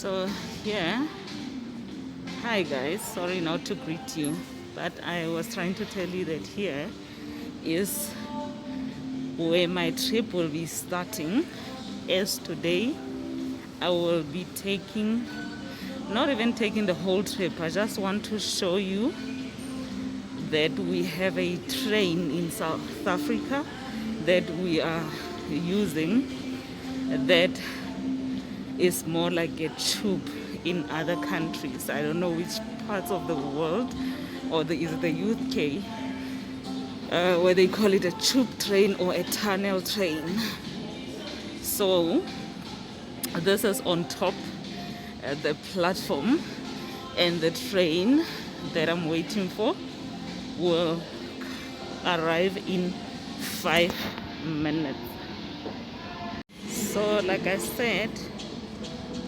So yeah, hi guys, sorry not to greet you, but I was trying to tell you that here is where my trip will be starting. As today I will be taking, not even taking the whole trip, I just want to show you that we have a train in South Africa that we are using that is more like a tube in other countries. I don't know which parts of the world, or is it the UK, where they call it a tube train or a tunnel train. So this is on top the platform, and the train that I'm waiting for will arrive in 5 minutes. So like I said,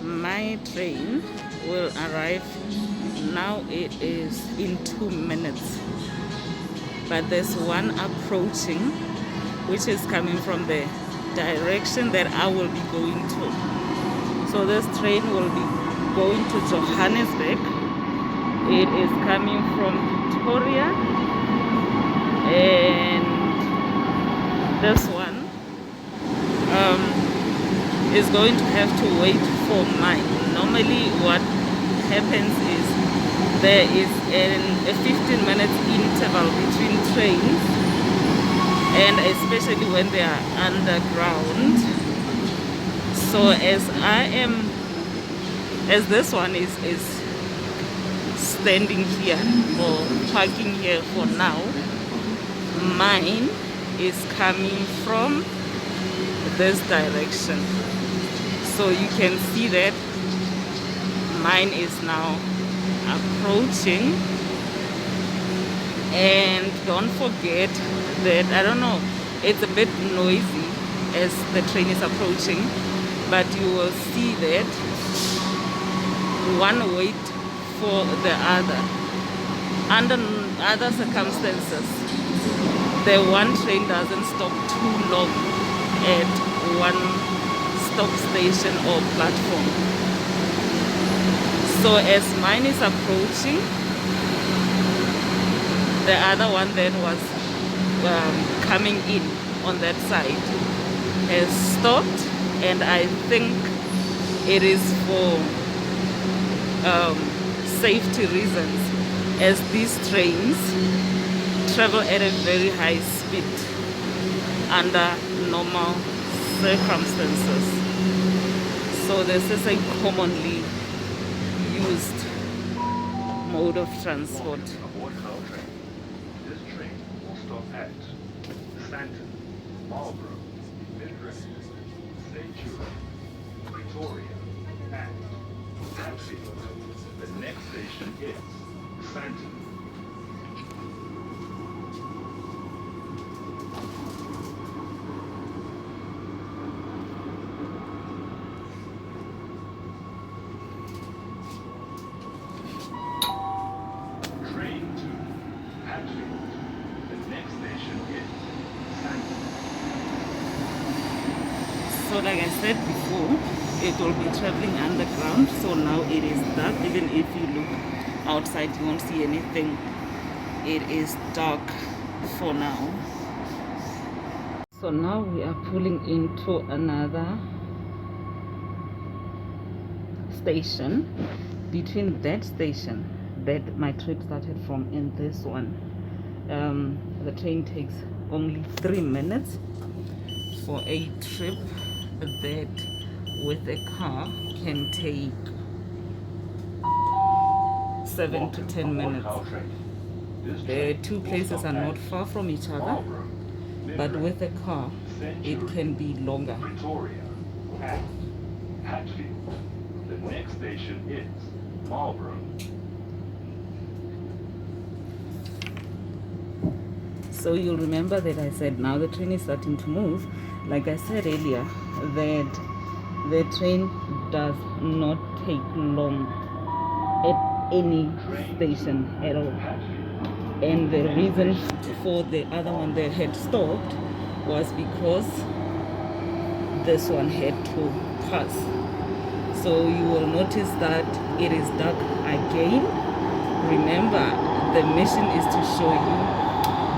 my train will arrive now. It is in 2 minutes, but there's one approaching which is coming from the direction that I will be going to. So this train will be going to Johannesburg. It is coming from Pretoria, and this one is going to have to wait for mine. Normally what happens is there is a 15-minute interval between trains, and especially when they are underground. So as this one is standing here or parking here for now, mine is coming from this direction. So you can see that mine is now approaching. And don't forget that, I don't know, it's a bit noisy as the train is approaching, but you will see that one wait for the other. Under other circumstances, the one train doesn't stop too long at one stop station or platform. So as mine is approaching, the other one that was coming in on that side has stopped, and I think it is for safety reasons, as these trains travel at a very high speed under normal circumstances. So this is a commonly used mode of transport. This train will stop at Stanton, Marlborough, Midrand, St. Pretoria, and Hatfield. The next station is Stanton. Train to Hatfield. The next station is Stanton. So like I said before, it will be traveling underground. So now it is dark. Even if you look outside, you won't see anything. It is dark for now. So now we are pulling into another station. Between that station that my trip started from and this one, the train takes only 3 minutes for a trip that with a car can take 7 to 10 minutes. The two places are not far from each other, but with a car it can be longer. Pretoria and Hatfield. The next station is Marlborough. So you'll remember that I said now the train is starting to move. Like I said earlier, that the train does not take long at any station at all. And the reason for the other one that had stopped was because this one had to pass. So you will notice that it is dark again. Remember, the mission is to show you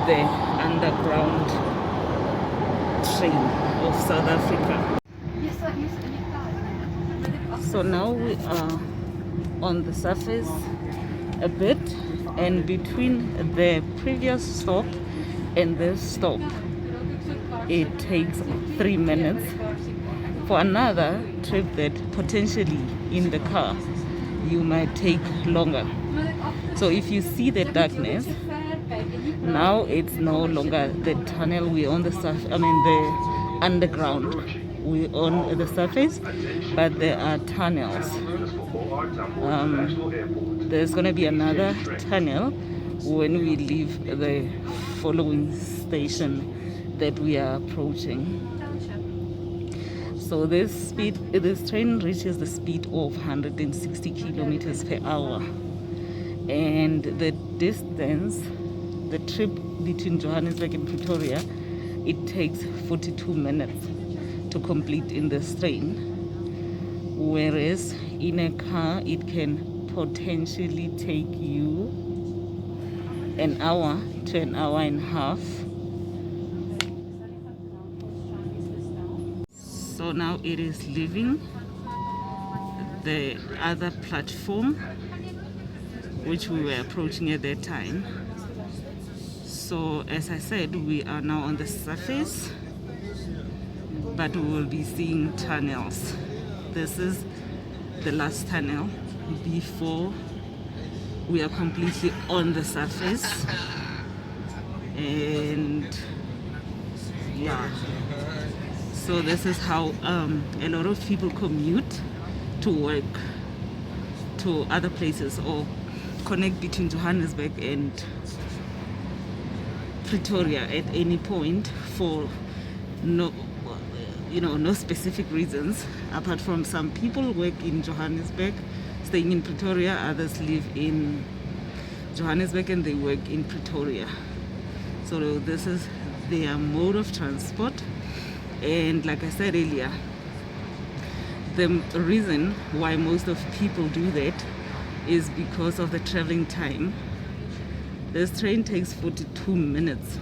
the underground train of South Africa. So now we are on the surface a bit, and between the previous stop and this stop, it takes 3 minutes. For another trip that potentially in the car you might take longer. So if you see the darkness, now it's no longer the tunnel. We're on the surface, I mean the underground. We're on the surface, but there are tunnels. There's going to be another tunnel when we leave the following station that we are approaching. So this train reaches the speed of 160 kilometers per hour, and the distance, the trip between Johannesburg and Pretoria, it takes 42 minutes to complete in this train, whereas in a car it can potentially take you an hour to an hour and a half. So now it is leaving the other platform which we were approaching at that time. So as I said, we are now on the surface, but we will be seeing tunnels. This is the last tunnel before we are completely on the surface. And yeah, so this is how a lot of people commute to work, to other places, or connect between Johannesburg and Pretoria at any point for no specific reasons, apart from some people work in Johannesburg staying in Pretoria, others live in Johannesburg and they work in Pretoria. So this is their mode of transport. And like I said earlier, the reason why most of people do that is because of the traveling time. This train takes 42 minutes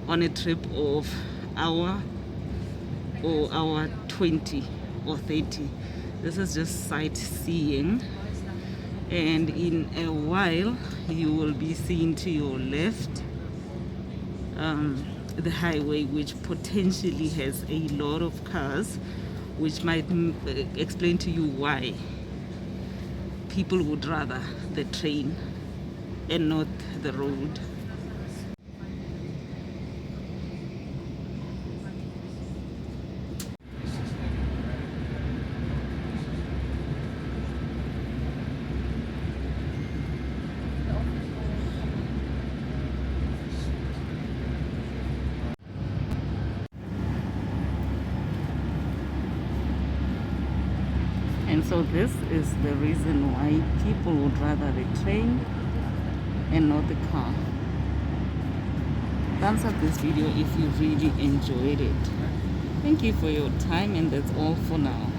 on a trip of hour or hour 20 or 30. This is just sightseeing, and in a while you will be seeing to your left the highway, which potentially has a lot of cars, which might explain to you why people would rather the train and not the road. And so this is the reason why people would rather the train and not the car. Thumbs up this video if you really enjoyed it. Thank you for your time, and that's all for now.